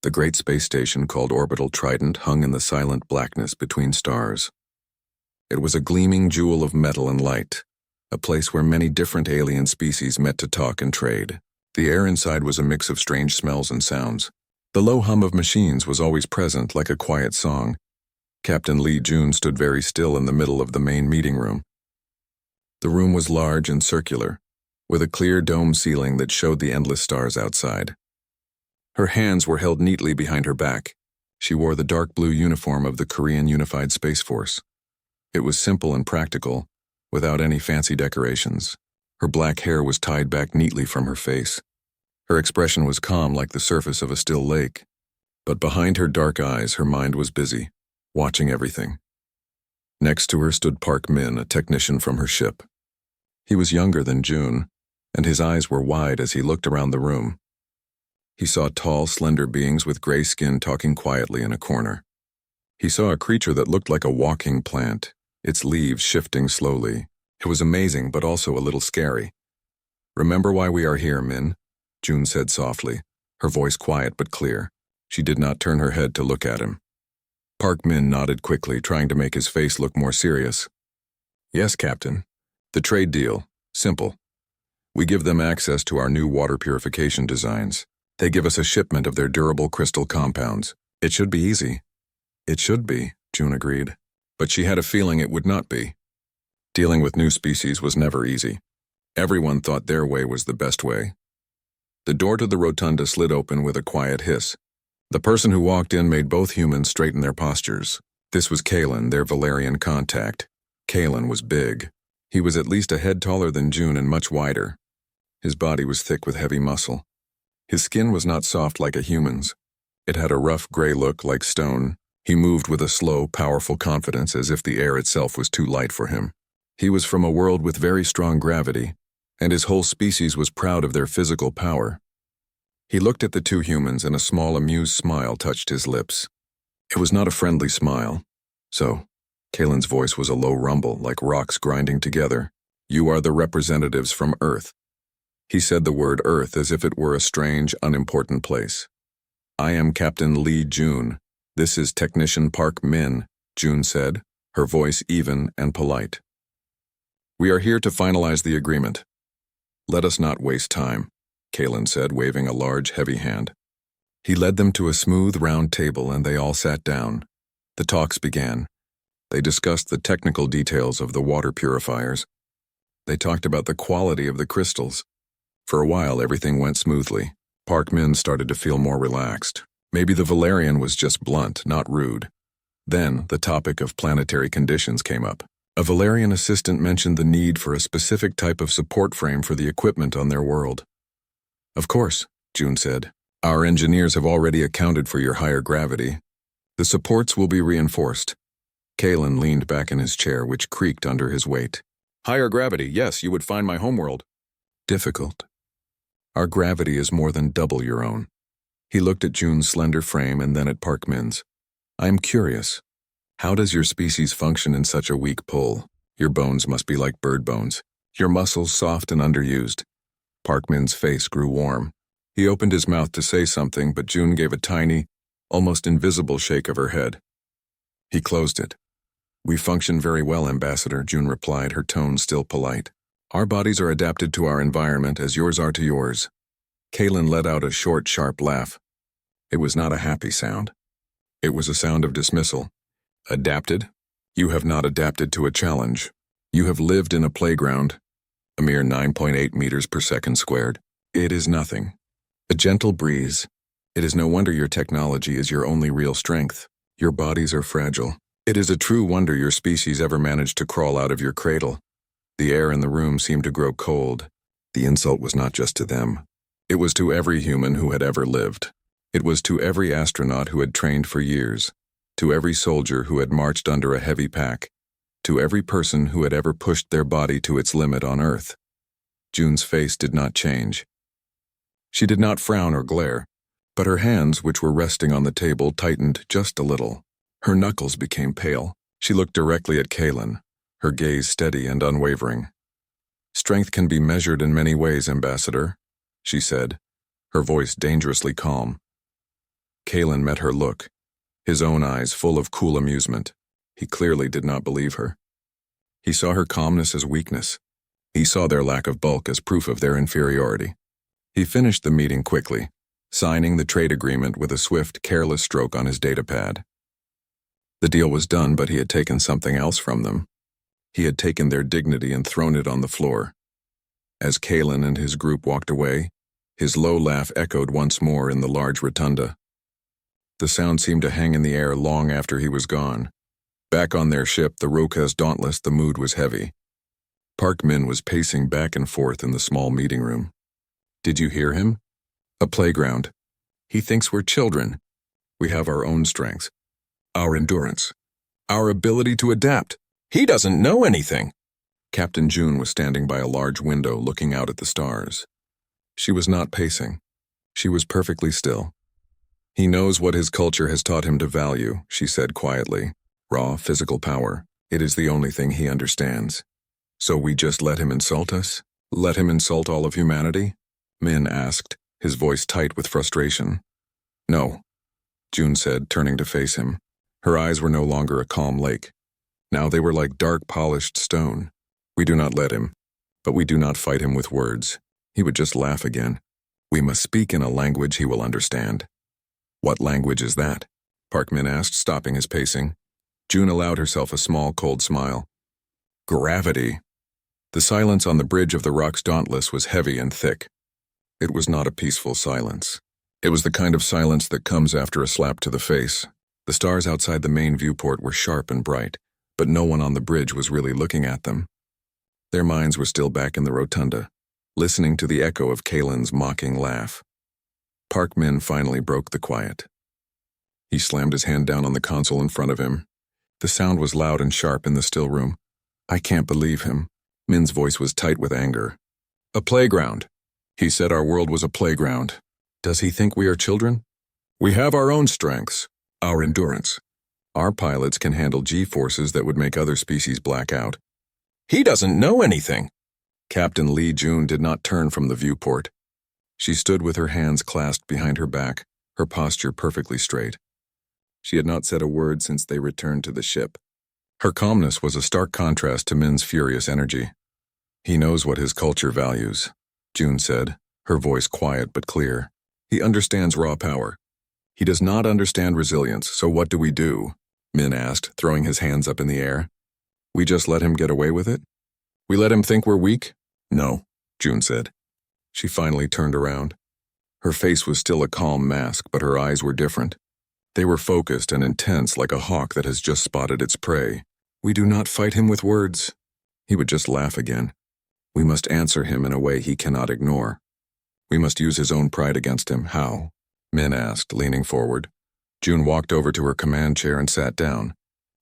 The great space station called Orbital Trident hung in the silent blackness between stars. It was a gleaming jewel of metal and light, a place where many different alien species met to talk and trade. The air inside was a mix of strange smells and sounds. The low hum of machines was always present, like a quiet song. Captain Lee Jun stood very still in the middle of the main meeting room. The room was large and circular, with a clear dome ceiling that showed the endless stars outside. Her hands were held neatly behind her back. She wore the dark blue uniform of the Korean Unified Space Force. It was simple and practical, without any fancy decorations. Her black hair was tied back neatly from her face. Her expression was calm like the surface of a still lake, but behind her dark eyes her mind was busy, watching everything. Next to her stood Park Min, a technician from her ship. He was younger than June, and his eyes were wide as he looked around the room. He saw tall, slender beings with gray skin talking quietly in a corner. He saw a creature that looked like a walking plant, its leaves shifting slowly. It was amazing, but also a little scary. "Remember why we are here, Min," June said softly, her voice quiet but clear. She did not turn her head to look at him. Park Min nodded quickly, trying to make his face look more serious. "Yes, Captain. The trade deal. Simple. We give them access to our new water purification designs. They give us a shipment of their durable crystal compounds. It should be easy." "It should be," June agreed, but she had a feeling it would not be. Dealing with new species was never easy. Everyone thought their way was the best way. The door to the rotunda slid open with a quiet hiss. The person who walked in made both humans straighten their postures. This was Kalen, their Valerian contact. Kalen was big. He was at least a head taller than June and much wider. His body was thick with heavy muscle. His skin was not soft like a human's. It had a rough gray look like stone. He moved with a slow, powerful confidence as if the air itself was too light for him. He was from a world with very strong gravity, and his whole species was proud of their physical power. He looked at the two humans and a small amused smile touched his lips. It was not a friendly smile. "So," Kalen's voice was a low rumble like rocks grinding together, "you are the representatives from Earth." He said the word Earth as if it were a strange, unimportant place. "I am Captain Lee Jun. This is Technician Park Min," June said, her voice even and polite. "We are here to finalize the agreement." "Let us not waste time," Kalen said, waving a large, heavy hand. He led them to a smooth, round table and they all sat down. The talks began. They discussed the technical details of the water purifiers. They talked about the quality of the crystals. For a while, everything went smoothly. Park Min started to feel more relaxed. Maybe the Valerian was just blunt, not rude. Then, the topic of planetary conditions came up. A Valerian assistant mentioned the need for a specific type of support frame for the equipment on their world. "Of course," June said. "Our engineers have already accounted for your higher gravity. The supports will be reinforced." Kalen leaned back in his chair, which creaked under his weight. "Higher gravity, yes, you would find my homeworld." "Difficult. Our gravity is more than double your own." He looked at June's slender frame and then at Park Min's. "I am curious. How does your species function in such a weak pull? Your bones must be like bird bones. Your muscles soft and underused." Park Min's face grew warm. He opened his mouth to say something, but June gave a tiny, almost invisible shake of her head. He closed it. "We function very well, Ambassador," June replied, her tone still polite. "Our bodies are adapted to our environment as yours are to yours." Kalen let out a short, sharp laugh. It was not a happy sound. It was a sound of dismissal. "Adapted? You have not adapted to a challenge. You have lived in a playground, a mere 9.8 meters per second squared. It is nothing. A gentle breeze. It is no wonder your technology is your only real strength. Your bodies are fragile. It is a true wonder your species ever managed to crawl out of your cradle." The air in the room seemed to grow cold. The insult was not just to them. It was to every human who had ever lived. It was to every astronaut who had trained for years, to every soldier who had marched under a heavy pack, to every person who had ever pushed their body to its limit on Earth. June's face did not change. She did not frown or glare, but her hands, which were resting on the table, tightened just a little. Her knuckles became pale. She looked directly at Kalen, her gaze steady and unwavering. "Strength can be measured in many ways, Ambassador," she said, her voice dangerously calm. Kalen met her look, his own eyes full of cool amusement. He clearly did not believe her. He saw her calmness as weakness. He saw their lack of bulk as proof of their inferiority. He finished the meeting quickly, signing the trade agreement with a swift, careless stroke on his datapad. The deal was done, but he had taken something else from them. He had taken their dignity and thrown it on the floor. As Kalen and his group walked away, his low laugh echoed once more in the large rotunda. The sound seemed to hang in the air long after he was gone. Back on their ship, the Rokas Dauntless, the mood was heavy. Park Min was pacing back and forth in the small meeting room. Did you hear him? A playground. He thinks we're children. We have our own strengths, our endurance, our ability to adapt. He doesn't know anything. Captain June was standing by a large window looking out at the stars. She was not pacing. She was perfectly still. He knows what his culture has taught him to value, she said quietly. Raw physical power. It is the only thing he understands. So we just let him insult us? Let him insult all of humanity? Min asked, his voice tight with frustration. No, June said, turning to face him. Her eyes were no longer a calm lake. Now they were like dark, polished stone. We do not let him, but we do not fight him with words. He would just laugh again. We must speak in a language he will understand. What language is that? Park Min asked, stopping his pacing. June allowed herself a small, cold smile. Gravity. The silence on the bridge of the Rocks Dauntless was heavy and thick. It was not a peaceful silence. It was the kind of silence that comes after a slap to the face. The stars outside the main viewport were sharp and bright, but no one on the bridge was really looking at them. Their minds were still back in the rotunda, listening to the echo of Kalen's mocking laugh. Park Min finally broke the quiet. He slammed his hand down on the console in front of him. The sound was loud and sharp in the still room. I can't believe him. Min's voice was tight with anger. A playground. He said our world was a playground. Does he think we are children? We have our own strengths, our endurance. Our pilots can handle G-forces that would make other species black out. He doesn't know anything. Captain Lee June did not turn from the viewport. She stood with her hands clasped behind her back, her posture perfectly straight. She had not said a word since they returned to the ship. Her calmness was a stark contrast to Min's furious energy. He knows what his culture values, June said, her voice quiet but clear. He understands raw power. He does not understand resilience, so what do we do? Min asked, throwing his hands up in the air. We just let him get away with it? We let him think we're weak? No, June said. She finally turned around. Her face was still a calm mask, but her eyes were different. They were focused and intense like a hawk that has just spotted its prey. We do not fight him with words. He would just laugh again. We must answer him in a way he cannot ignore. We must use his own pride against him. How? Min asked, leaning forward. June walked over to her command chair and sat down.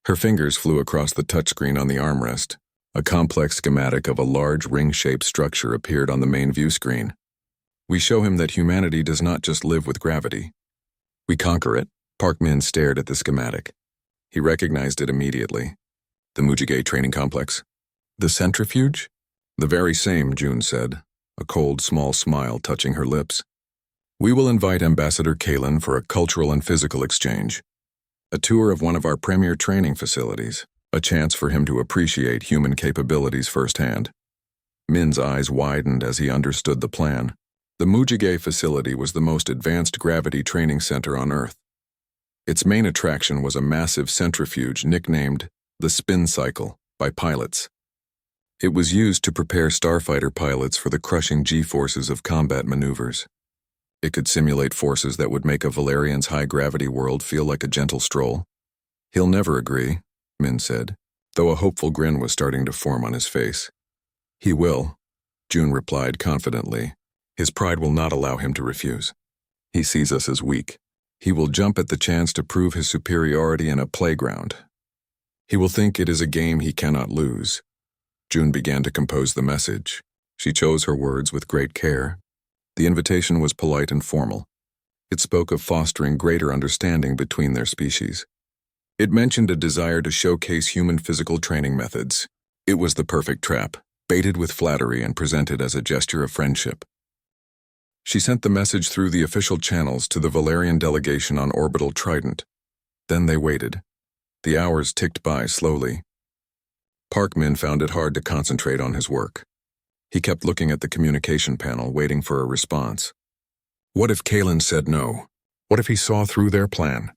Her fingers flew across the touchscreen on the armrest. A complex schematic of a large ring-shaped structure appeared on the main view screen. We show him that humanity does not just live with gravity. We conquer it. Park Min stared at the schematic. He recognized it immediately. The Mujige training complex. The centrifuge? The very same, June said, a cold, small smile touching her lips. We will invite Ambassador Kalen for a cultural and physical exchange. A tour of one of our premier training facilities. A chance for him to appreciate human capabilities firsthand. Min's eyes widened as he understood the plan. The Mujige facility was the most advanced gravity training center on Earth. Its main attraction was a massive centrifuge nicknamed the Spin Cycle by pilots. It was used to prepare starfighter pilots for the crushing G-forces of combat maneuvers. It could simulate forces that would make a Valerian's high-gravity world feel like a gentle stroll. He'll never agree, Min said, though a hopeful grin was starting to form on his face. He will, June replied confidently. His pride will not allow him to refuse. He sees us as weak. He will jump at the chance to prove his superiority in a playground. He will think it is a game he cannot lose. June began to compose the message. She chose her words with great care. The invitation was polite and formal. It spoke of fostering greater understanding between their species. It mentioned a desire to showcase human physical training methods. It was the perfect trap, baited with flattery and presented as a gesture of friendship. She sent the message through the official channels to the Valerian delegation on orbital Trident. Then they waited. The hours ticked by slowly. Park Min found it hard to concentrate on his work. He kept looking at the communication panel, waiting for a response. What if Kalen said no? What if he saw through their plan?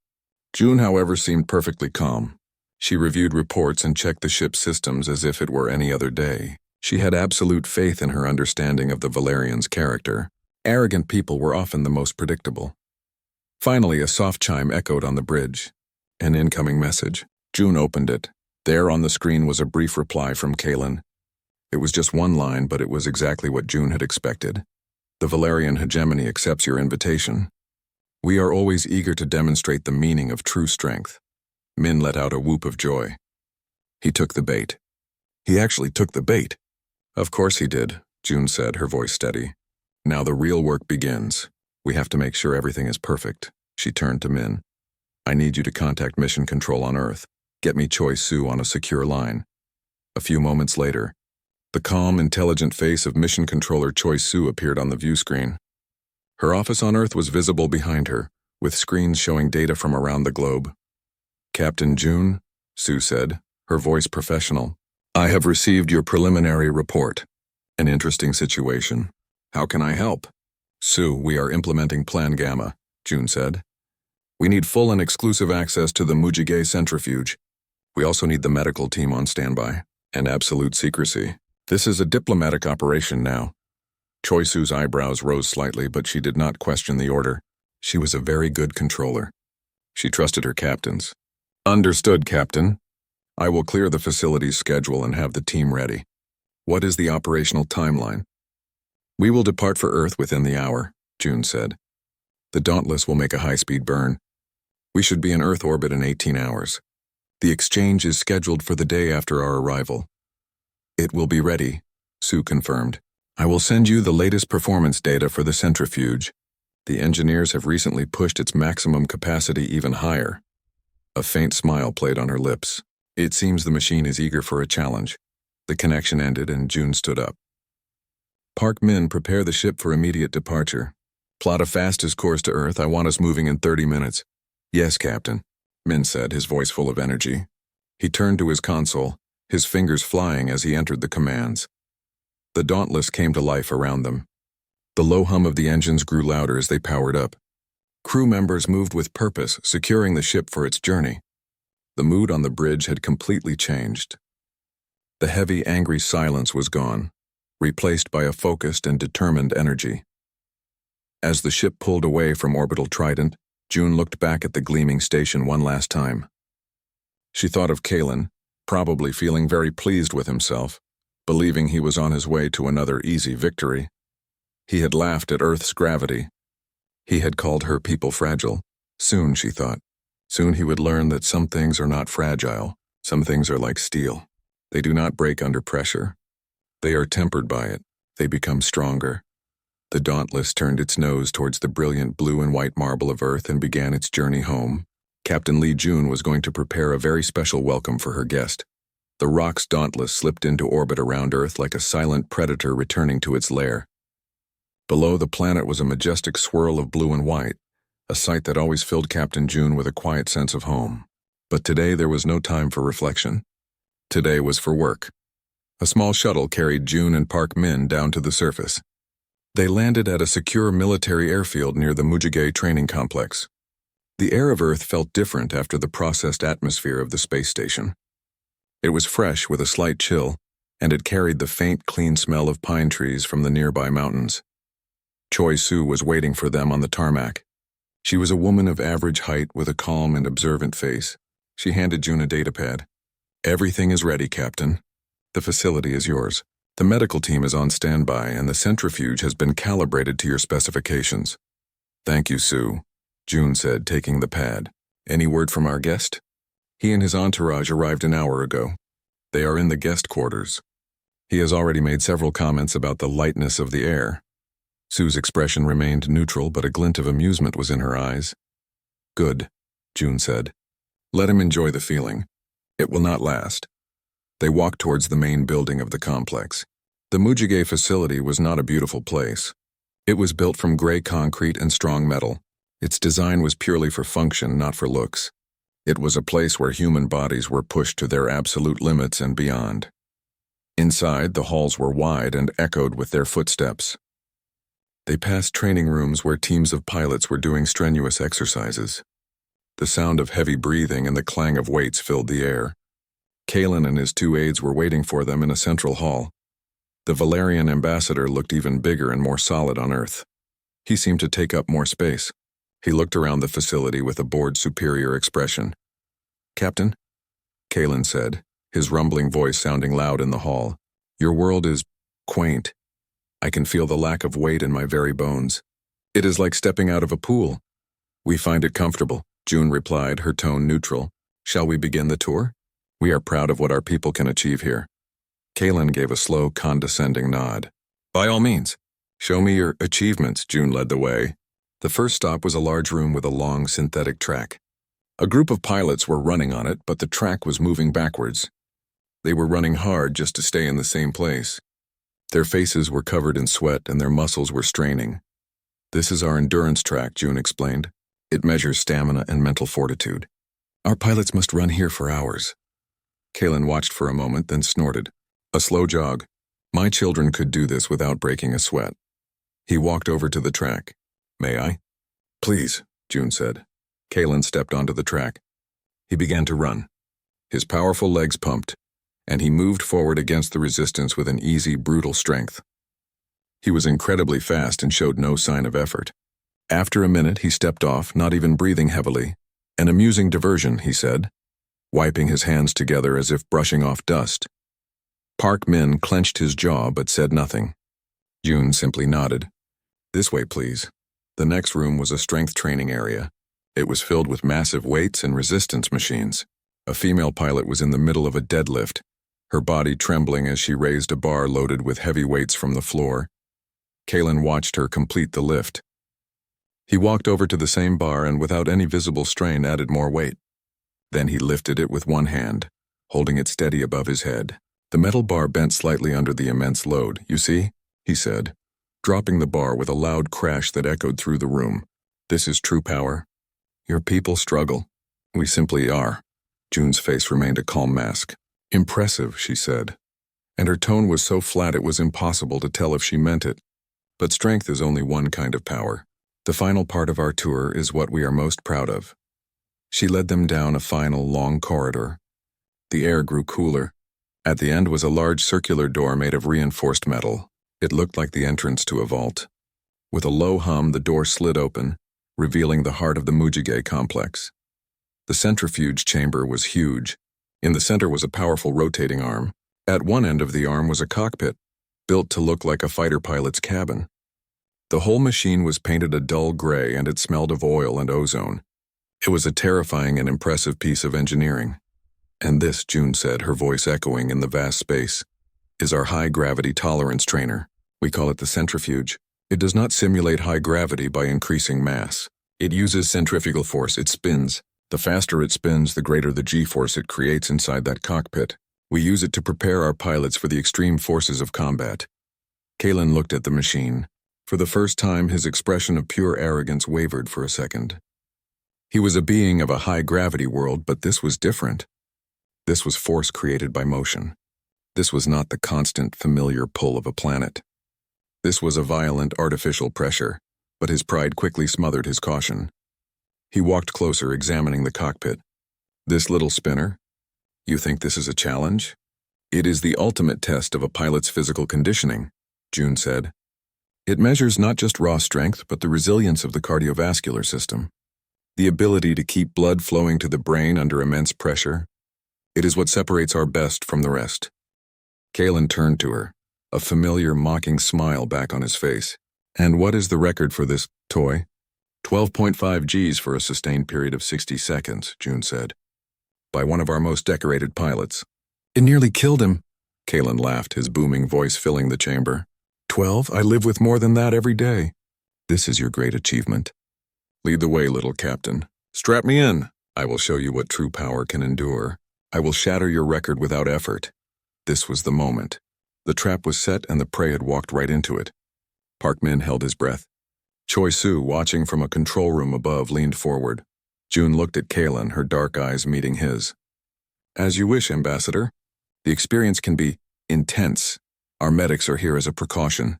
June, however, seemed perfectly calm. She reviewed reports and checked the ship's systems as if it were any other day. She had absolute faith in her understanding of the Valerian's character. Arrogant people were often the most predictable. Finally, a soft chime echoed on the bridge. An incoming message. June opened it. There on the screen was a brief reply from Kalen. It was just one line, but it was exactly what June had expected. The Valerian hegemony accepts your invitation. We are always eager to demonstrate the meaning of true strength. Min let out a whoop of joy. He took the bait. He actually took the bait. Of course he did, June said, her voice steady. Now the real work begins. We have to make sure everything is perfect. She turned to Min. I need you to contact Mission Control on Earth. Get me Choi Su on a secure line. A few moments later, the calm, intelligent face of Mission Controller Choi Su appeared on the view screen. Her office on Earth was visible behind her, with screens showing data from around the globe. Captain June, Su said, her voice professional. I have received your preliminary report. An interesting situation. How can I help? Su, we are implementing Plan Gamma, June said. We need full and exclusive access to the Mujige centrifuge. We also need the medical team on standby, and absolute secrecy. This is a diplomatic operation now. Choi Su's eyebrows rose slightly, but she did not question the order. She was a very good controller. She trusted her captains. Understood, Captain. I will clear the facility's schedule and have the team ready. What is the operational timeline? We will depart for Earth within the hour, June said. The Dauntless will make a high-speed burn. We should be in Earth orbit in 18 hours. The exchange is scheduled for the day after our arrival. It will be ready, Su confirmed. I will send you the latest performance data for the centrifuge. The engineers have recently pushed its maximum capacity even higher. A faint smile played on her lips. It seems the machine is eager for a challenge. The connection ended and June stood up. Park Min, prepare the ship for immediate departure. Plot a fastest course to Earth. I want us moving in 30 minutes. Yes, Captain, Min said, his voice full of energy. He turned to his console, his fingers flying as he entered the commands. The Dauntless came to life around them. The low hum of the engines grew louder as they powered up. Crew members moved with purpose, securing the ship for its journey. The mood on the bridge had completely changed. The heavy, angry silence was gone, replaced by a focused and determined energy. As the ship pulled away from orbital Trident, June looked back at the gleaming station one last time. She thought of Kalen, probably feeling very pleased with himself, believing he was on his way to another easy victory. He had laughed at Earth's gravity. He had called her people fragile. Soon, she thought, soon he would learn that some things are not fragile. Some things are like steel. They do not break under pressure. They are tempered by it. They become stronger. The Dauntless turned its nose towards the brilliant blue and white marble of Earth and began its journey home. Captain Lee June was going to prepare a very special welcome for her guest. The rock's Dauntless slipped into orbit around Earth like a silent predator returning to its lair. Below the planet was a majestic swirl of blue and white, a sight that always filled Captain June with a quiet sense of home. But today there was no time for reflection. Today was for work. A small shuttle carried June and Park Min down to the surface. They landed at a secure military airfield near the Mujige training complex. The air of Earth felt different after the processed atmosphere of the space station. It was fresh with a slight chill, and it carried the faint, clean smell of pine trees from the nearby mountains. Choi Su was waiting for them on the tarmac. She was a woman of average height with a calm and observant face. She handed June a datapad. Everything is ready, Captain. The facility is yours. The medical team is on standby, and the centrifuge has been calibrated to your specifications. Thank you, Su, June said, taking the pad. Any word from our guest? He and his entourage arrived an hour ago. They are in the guest quarters. He has already made several comments about the lightness of the air. Sue's expression remained neutral, but a glint of amusement was in her eyes. Good, June said. Let him enjoy the feeling. It will not last. They walked towards the main building of the complex. The Mujige facility was not a beautiful place. It was built from gray concrete and strong metal. Its design was purely for function, not for looks. It was a place where human bodies were pushed to their absolute limits and beyond. Inside, the halls were wide and echoed with their footsteps. They passed training rooms where teams of pilots were doing strenuous exercises. The sound of heavy breathing and the clang of weights filled the air. Kalen and his 2 aides were waiting for them in a central hall. The Valerian ambassador looked even bigger and more solid on Earth. He seemed to take up more space. He looked around the facility with a bored, superior expression. "Captain," Kalen said, his rumbling voice sounding loud in the hall, "your world is quaint. I can feel the lack of weight in my very bones. It is like stepping out of a pool." "We find it comfortable," June replied, her tone neutral. "Shall we begin the tour? We are proud of what our people can achieve here." Kalen gave a slow, condescending nod. "By all means. Show me your achievements," June led the way. The first stop was a large room with a long synthetic track. A group of pilots were running on it, but the track was moving backwards. They were running hard just to stay in the same place. Their faces were covered in sweat and their muscles were straining. "This is our endurance track," June explained. "It measures stamina and mental fortitude. Our pilots must run here for hours." Kalen watched for a moment, then snorted. "A slow jog. My children could do this without breaking a sweat." He walked over to the track. "May I?" "Please," June said. Kalen stepped onto the track. He began to run. His powerful legs pumped, and he moved forward against the resistance with an easy, brutal strength. He was incredibly fast and showed no sign of effort. After a minute, he stepped off, not even breathing heavily. "An amusing diversion," he said, wiping his hands together as if brushing off dust. Park Min clenched his jaw but said nothing. June simply nodded. "This way, please." The next room was a strength training area. It was filled with massive weights and resistance machines. A female pilot was in the middle of a deadlift, her body trembling as she raised a bar loaded with heavy weights from the floor. Kalen watched her complete the lift. He walked over to the same bar and without any visible strain added more weight. Then he lifted it with one hand, holding it steady above his head. The metal bar bent slightly under the immense load. "You see?" he said, dropping the bar with a loud crash that echoed through the room. "This is true power. Your people struggle. We simply are." June's face remained a calm mask. "Impressive," she said, and her tone was so flat it was impossible to tell if she meant it. "But strength is only one kind of power. The final part of our tour is what we are most proud of." She led them down a final, long corridor. The air grew cooler. At the end was a large circular door made of reinforced metal. It looked like the entrance to a vault. With a low hum, the door slid open, revealing the heart of the Mujige complex. The centrifuge chamber was huge. In the center was a powerful rotating arm. At one end of the arm was a cockpit, built to look like a fighter pilot's cabin. The whole machine was painted a dull gray and it smelled of oil and ozone. It was a terrifying and impressive piece of engineering. "And this," June said, her voice echoing in the vast space, "is our high-gravity tolerance trainer. We call it the centrifuge. It does not simulate high gravity by increasing mass. It uses centrifugal force. It spins. The faster it spins, the greater the G-force it creates inside that cockpit. We use it to prepare our pilots for the extreme forces of combat." Kalen looked at the machine. For the first time, his expression of pure arrogance wavered for a second. He was a being of a high-gravity world, but this was different. This was force created by motion. This was not the constant, familiar pull of a planet. This was a violent, artificial pressure, but his pride quickly smothered his caution. He walked closer, examining the cockpit. "This little spinner? You think this is a challenge?" "It is the ultimate test of a pilot's physical conditioning," June said. "It measures not just raw strength, but the resilience of the cardiovascular system. The ability to keep blood flowing to the brain under immense pressure. It is what separates our best from the rest." Kalen turned to her, a familiar, mocking smile back on his face. "And what is the record for this toy?" 12.5 Gs for a sustained period of 60 seconds, June said. "By one of our most decorated pilots." "It nearly killed him," Kalen laughed, his booming voice filling the chamber. 12? I live with more than that every day." "This is your great achievement. Lead the way, little captain. Strap me in. I will show you what true power can endure. I will shatter your record without effort." This was the moment. The trap was set and the prey had walked right into it. Park Min held his breath. Choi Soo, watching from a control room above, leaned forward. June looked at Kalen, her dark eyes meeting his. As you wish, Ambassador. The experience can be intense. Our medics are here as a precaution.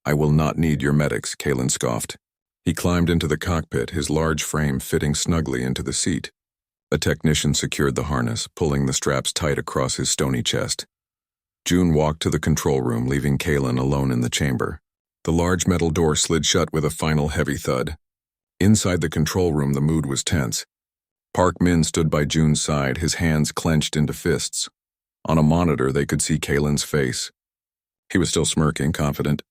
I will not need your medics, Kalen scoffed. He climbed into the cockpit, his large frame fitting snugly into the seat. A technician secured the harness, pulling the straps tight across his stony chest. June walked to the control room, leaving Kalen alone in the chamber. The large metal door slid shut with a final heavy thud. Inside the control room, the mood was tense. Park Min stood by June's side, his hands clenched into fists. On a monitor, they could see Kalen's face. He was still smirking, confident.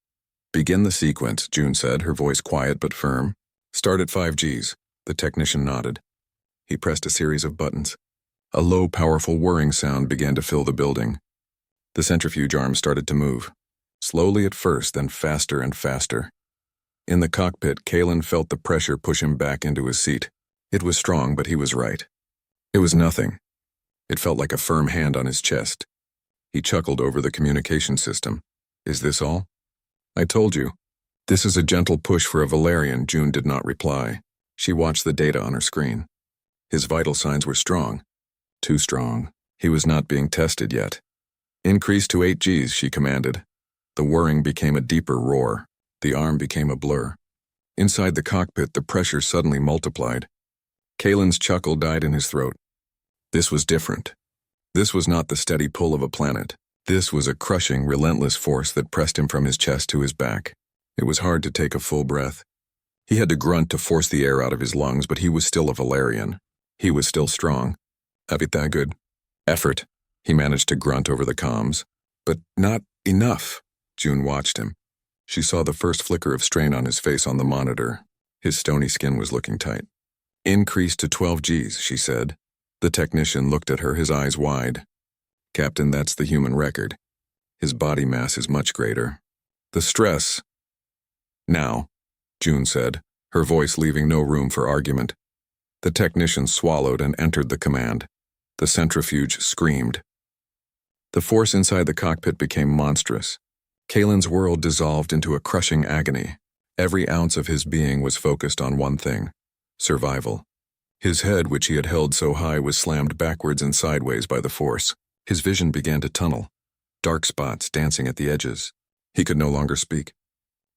Begin the sequence, June said, her voice quiet but firm. Start at 5Gs. The technician nodded. He pressed a series of buttons. A low, powerful whirring sound began to fill the building. The centrifuge arm started to move. Slowly at first, then faster and faster. In the cockpit, Kalen felt the pressure push him back into his seat. It was strong, but he was right. It was nothing. It felt like a firm hand on his chest. He chuckled over the communication system. Is this all? I told you. This is a gentle push for a Valerian. June did not reply. She watched the data on her screen. His vital signs were strong. Too strong. He was not being tested yet. Increase to 8Gs, she commanded. The whirring became a deeper roar. The arm became a blur. Inside the cockpit, the pressure suddenly multiplied. Kalen's chuckle died in his throat. This was different. This was not the steady pull of a planet. This was a crushing, relentless force that pressed him from his chest to his back. It was hard to take a full breath. He had to grunt to force the air out of his lungs, but he was still a Valerian. He was still strong. Avita good. Effort, he managed to grunt over the comms. But not enough. June watched him. She saw the first flicker of strain on his face on the monitor. His stony skin was looking tight. Increase to 12Gs, she said. The technician looked at her, his eyes wide. Captain, that's the human record. His body mass is much greater. The stress. Now, June said, her voice leaving no room for argument. The technician swallowed and entered the command. The centrifuge screamed. The force inside the cockpit became monstrous. Kalen's world dissolved into a crushing agony. Every ounce of his being was focused on one thing: survival. His head, which he had held so high, was slammed backwards and sideways by the force. His vision began to tunnel, dark spots dancing at the edges. He could no longer speak.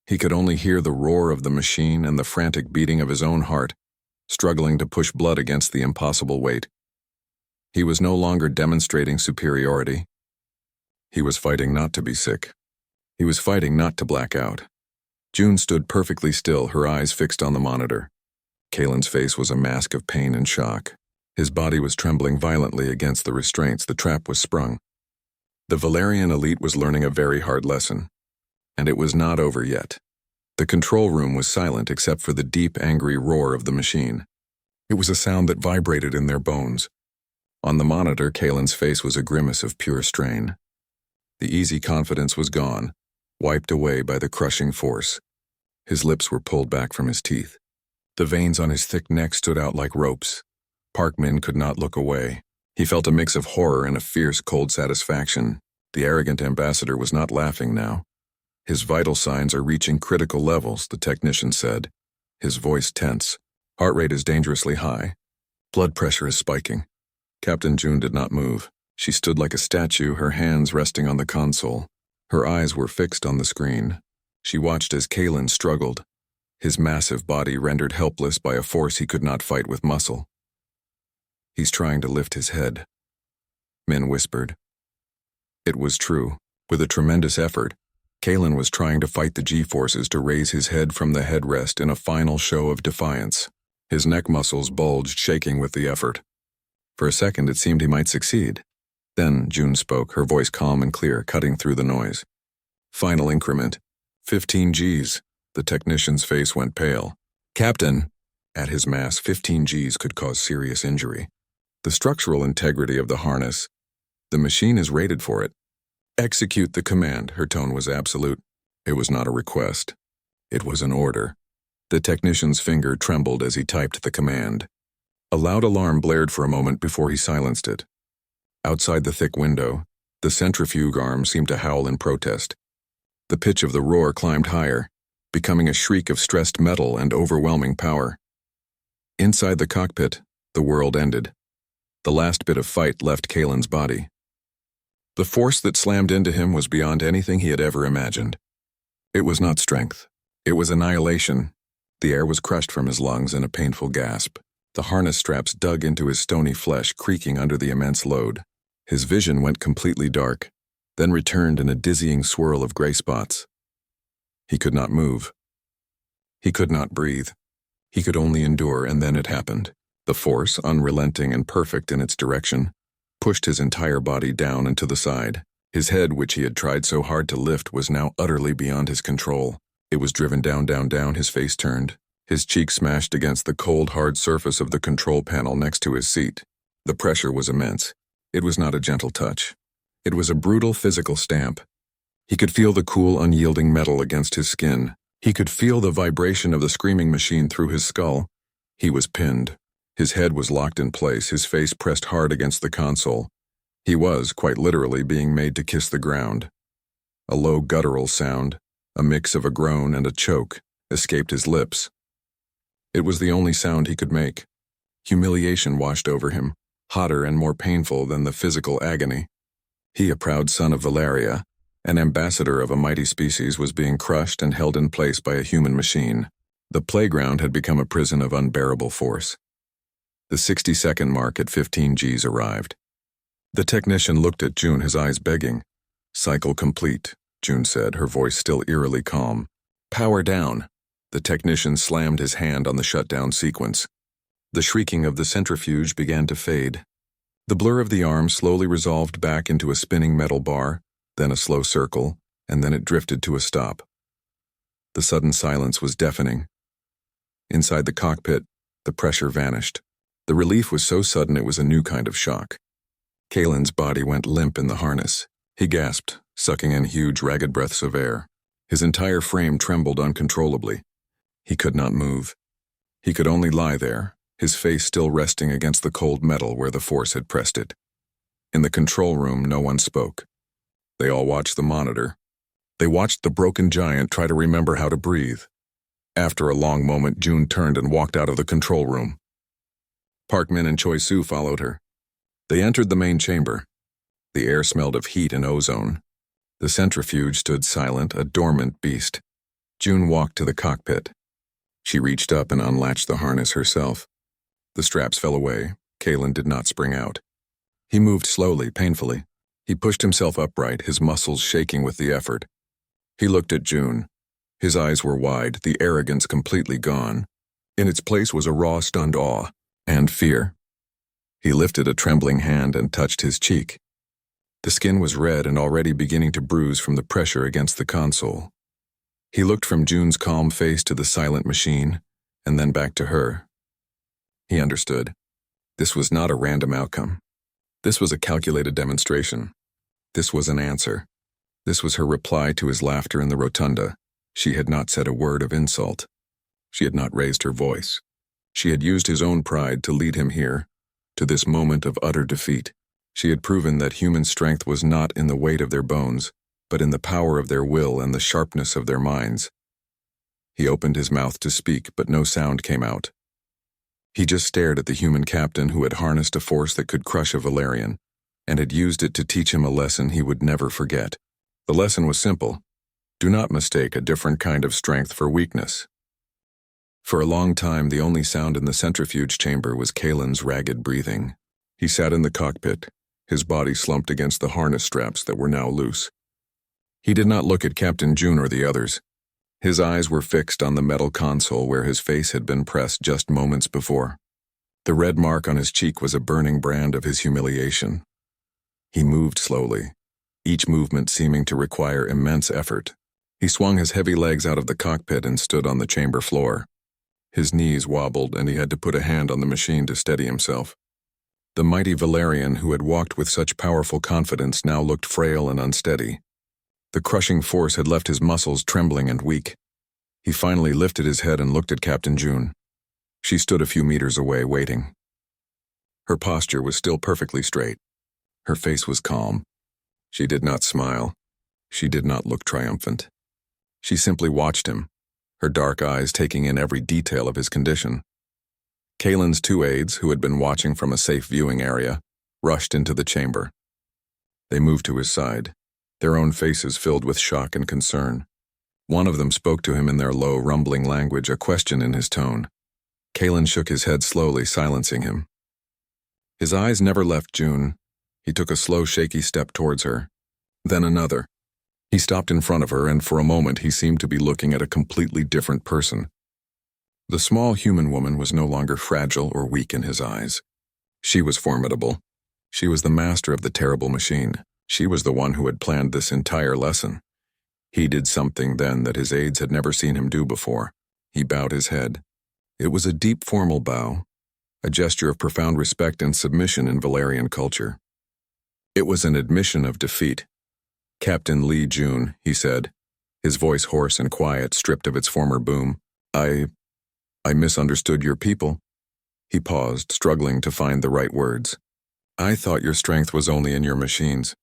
He could only hear the roar of the machine and the frantic beating of his own heart, struggling to push blood against the impossible weight. He was no longer demonstrating superiority. He was fighting not to be sick. He was fighting not to black out. June stood perfectly still, her eyes fixed on the monitor. Kalen's face was a mask of pain and shock. His body was trembling violently against the restraints. The trap was sprung. The Valerian elite was learning a very hard lesson. And it was not over yet. The control room was silent except for the deep, angry roar of the machine. It was a sound that vibrated in their bones. On the monitor, Kalen's face was a grimace of pure strain. The easy confidence was gone, wiped away by the crushing force. His lips were pulled back from his teeth. The veins on his thick neck stood out like ropes. Park Min could not look away. He felt a mix of horror and a fierce, cold satisfaction. The arrogant ambassador was not laughing now. His vital signs are reaching critical levels, the technician said, his voice tense. Heart rate is dangerously high. Blood pressure is spiking. Captain June did not move. She stood like a statue, her hands resting on the console. Her eyes were fixed on the screen. She watched as Kalen struggled, his massive body rendered helpless by a force he could not fight with muscle. He's trying to lift his head, Min whispered. It was true. With a tremendous effort, Kalen was trying to fight the G-forces to raise his head from the headrest in a final show of defiance. His neck muscles bulged, shaking with the effort. For a second, it seemed he might succeed. Then June spoke, her voice calm and clear, cutting through the noise. Final increment. 15 Gs. The technician's face went pale. Captain! At his mass, 15 Gs could cause serious injury. The structural integrity of the harness. The machine is rated for it. Execute the command. Her tone was absolute. It was not a request. It was an order. The technician's finger trembled as he typed the command. A loud alarm blared for a moment before he silenced it. Outside the thick window, the centrifuge arm seemed to howl in protest. The pitch of the roar climbed higher. becoming a shriek of stressed metal and overwhelming power. Inside the cockpit, the world ended. The last bit of fight left Kalen's body. The force that slammed into him was beyond anything he had ever imagined. It was not strength. It was annihilation. The air was crushed from his lungs in a painful gasp. The harness straps dug into his stony flesh, creaking under the immense load. His vision went completely dark, then returned in a dizzying swirl of gray spots. He could not move. He could not breathe. He could only endure, and then it happened. The force, unrelenting and perfect in its direction, pushed his entire body down and to the side. His head, which he had tried so hard to lift, was now utterly beyond his control. It was driven down, his face turned. His cheek smashed against the cold, hard surface of the control panel next to his seat. The pressure was immense. It was not a gentle touch. It was a brutal physical stamp. He could feel the cool, unyielding metal against his skin. He could feel the vibration of the screaming machine through his skull. He was pinned. His head was locked in place, his face pressed hard against the console. He was, quite literally, being made to kiss the ground. A low guttural sound, a mix of a groan and a choke, escaped his lips. It was the only sound he could make. Humiliation washed over him, hotter and more painful than the physical agony. He, a proud son of Valeria, an ambassador of a mighty species, was being crushed and held in place by a human machine. The playground had become a prison of unbearable force. The 60-second mark at 15 Gs arrived. The technician looked at June, his eyes begging. "Cycle complete," June said, her voice still eerily calm. "Power down." The technician slammed his hand on the shutdown sequence. The shrieking of the centrifuge began to fade. The blur of the arm slowly resolved back into a spinning metal bar, then a slow circle, and then it drifted to a stop. The sudden silence was deafening. Inside the cockpit, the pressure vanished. The relief was so sudden it was a new kind of shock. Kalen's body went limp in the harness. He gasped, sucking in huge, ragged breaths of air. His entire frame trembled uncontrollably. He could not move. He could only lie there, his face still resting against the cold metal where the force had pressed it. In the control room, no one spoke. They all watched the monitor. They watched the broken giant try to remember how to breathe. After a long moment, June turned and walked out of the control room. Park Min and Choi Soo followed her. They entered the main chamber. The air smelled of heat and ozone. The centrifuge stood silent, a dormant beast. June walked to the cockpit. She reached up and unlatched the harness herself. The straps fell away. Kalen did not spring out. He moved slowly, painfully. He pushed himself upright, his muscles shaking with the effort. He looked at June. His eyes were wide, the arrogance completely gone. In its place was a raw, stunned awe and fear. He lifted a trembling hand and touched his cheek. The skin was red and already beginning to bruise from the pressure against the console. He looked from June's calm face to the silent machine, and then back to her. He understood. This was not a random outcome. This was a calculated demonstration. This was an answer. This was her reply to his laughter in the rotunda. She had not said a word of insult. She had not raised her voice. She had used his own pride to lead him here, to this moment of utter defeat. She had proven that human strength was not in the weight of their bones, but in the power of their will and the sharpness of their minds. He opened his mouth to speak, but no sound came out. He just stared at the human captain who had harnessed a force that could crush a Valerian, and had used it to teach him a lesson he would never forget. The lesson was simple. Do not mistake a different kind of strength for weakness. For a long time, the only sound in the centrifuge chamber was Kalen's ragged breathing. He sat in the cockpit, his body slumped against the harness straps that were now loose. He did not look at Captain June or the others. His eyes were fixed on the metal console where his face had been pressed just moments before. The red mark on his cheek was a burning brand of his humiliation. He moved slowly, each movement seeming to require immense effort. He swung his heavy legs out of the cockpit and stood on the chamber floor. His knees wobbled, and he had to put a hand on the machine to steady himself. The mighty Valerian who had walked with such powerful confidence now looked frail and unsteady. The crushing force had left his muscles trembling and weak. He finally lifted his head and looked at Captain June. She stood a few meters away, waiting. Her posture was still perfectly straight. Her face was calm. She did not smile. She did not look triumphant. She simply watched him, her dark eyes taking in every detail of his condition. Kalen's two aides, who had been watching from a safe viewing area, rushed into the chamber. They moved to his side, their own faces filled with shock and concern. One of them spoke to him in their low, rumbling language, a question in his tone. Kalen shook his head slowly, silencing him. His eyes never left June. He took a slow, shaky step towards her. Then another. He stopped in front of her, and for a moment he seemed to be looking at a completely different person. The small human woman was no longer fragile or weak in his eyes. She was formidable. She was the master of the terrible machine. She was the one who had planned this entire lesson. He did something then that his aides had never seen him do before. He bowed his head. It was a deep, formal bow, a gesture of profound respect and submission in Valerian culture. It was an admission of defeat. "Captain Lee June," he said, his voice hoarse and quiet, stripped of its former boom. I misunderstood your people." He paused, struggling to find the right words. "I thought your strength was only in your machines.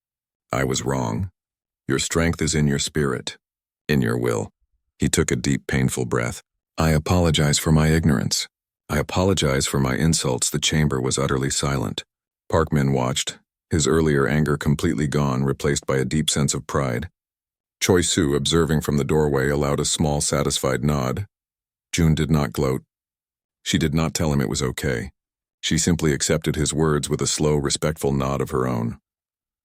I was wrong. Your strength is in your spirit, in your will." He took a deep, painful breath. "I apologize for my ignorance. I apologize for my insults." The chamber was utterly silent. Parkman watched, his earlier anger completely gone, replaced by a deep sense of pride. Choi Soo, observing from the doorway, allowed a small, satisfied nod. June did not gloat. She did not tell him it was okay. She simply accepted his words with a slow, respectful nod of her own.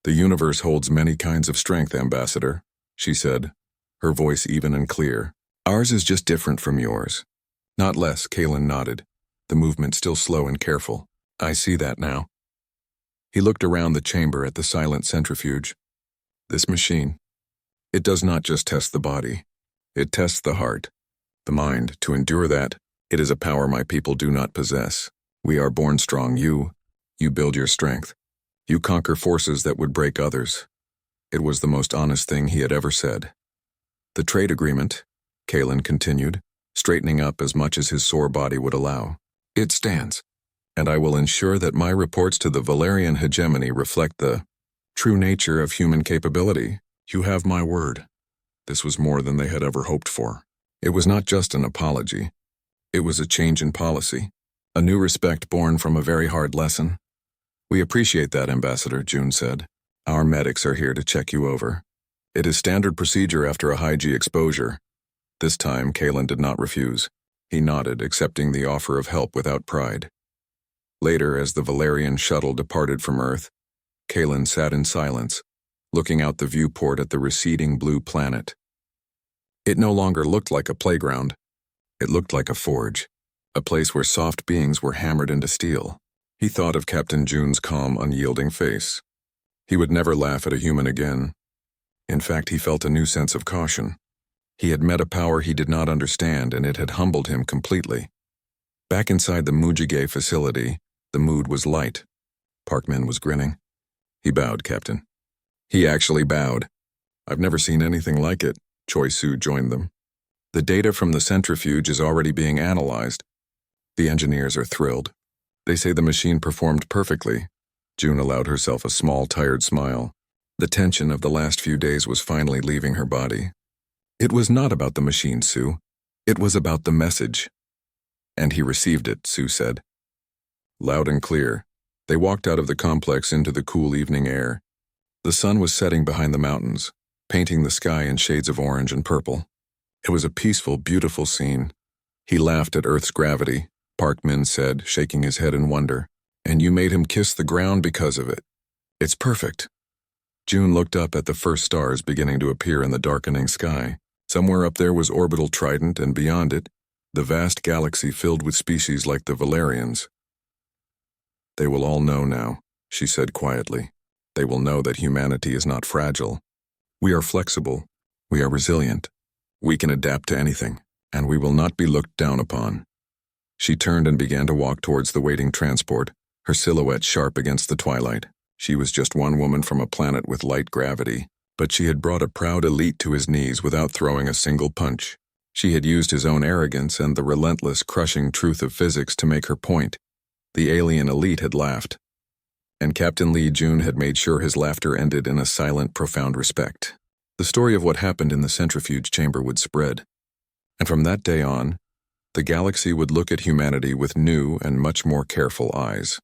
"The universe holds many kinds of strength, Ambassador," she said, her voice even and clear. "Ours is just different from yours." "Not less," Kalen nodded, the movement still slow and careful. "I see that now." He looked around the chamber at the silent centrifuge. "This machine, it does not just test the body. It tests the heart, the mind. To endure that, it is a power my people do not possess. We are born strong. You build your strength. You conquer forces that would break others." It was the most honest thing he had ever said. "The trade agreement," Kalen continued, straightening up as much as his sore body would allow. "It stands, and I will ensure that my reports to the Valerian hegemony reflect the true nature of human capability. You have my word." This was more than they had ever hoped for. It was not just an apology. It was a change in policy, a new respect born from a very hard lesson. "We appreciate that, Ambassador," June said. "Our medics are here to check you over. It is standard procedure after a high-G exposure." This time, Kalen did not refuse. He nodded, accepting the offer of help without pride. Later, as the Valerian shuttle departed from Earth, Kalen sat in silence, looking out the viewport at the receding blue planet. It no longer looked like a playground. It looked like a forge, a place where soft beings were hammered into steel. He thought of Captain June's calm, unyielding face. He would never laugh at a human again. In fact, he felt a new sense of caution. He had met a power he did not understand, and it had humbled him completely. Back inside the Mujige facility, the mood was light. Parkman was grinning. "He bowed, Captain." He actually bowed. "I've never seen anything like it." Choi Soo joined them. "The data from the centrifuge is already being analyzed. The engineers are thrilled. They say the machine performed perfectly." June allowed herself a small, tired smile. The tension of the last few days was finally leaving her body. "It was not about the machine, Sue. It was about the message." "And he received it," Sue said. Loud and clear, they walked out of the complex into the cool evening air. The sun was setting behind the mountains, painting the sky in shades of orange and purple. It was a peaceful, beautiful scene. "He laughed at Earth's gravity," Parkman said, shaking his head in wonder. "And you made him kiss the ground because of it. It's perfect." June looked up at the first stars beginning to appear in the darkening sky. Somewhere up there was orbital Trident, and beyond it, the vast galaxy filled with species like the Valerians. "They will all know now," she said quietly. "They will know that humanity is not fragile. We are flexible. We are resilient. We can adapt to anything, and we will not be looked down upon." She turned and began to walk towards the waiting transport, her silhouette sharp against the twilight. She was just one woman from a planet with light gravity, but she had brought a proud elite to his knees without throwing a single punch. She had used his own arrogance and the relentless, crushing truth of physics to make her point. The alien elite had laughed, and Captain Lee June had made sure his laughter ended in a silent, profound respect. The story of what happened in the centrifuge chamber would spread. And from that day on, the galaxy would look at humanity with new and much more careful eyes.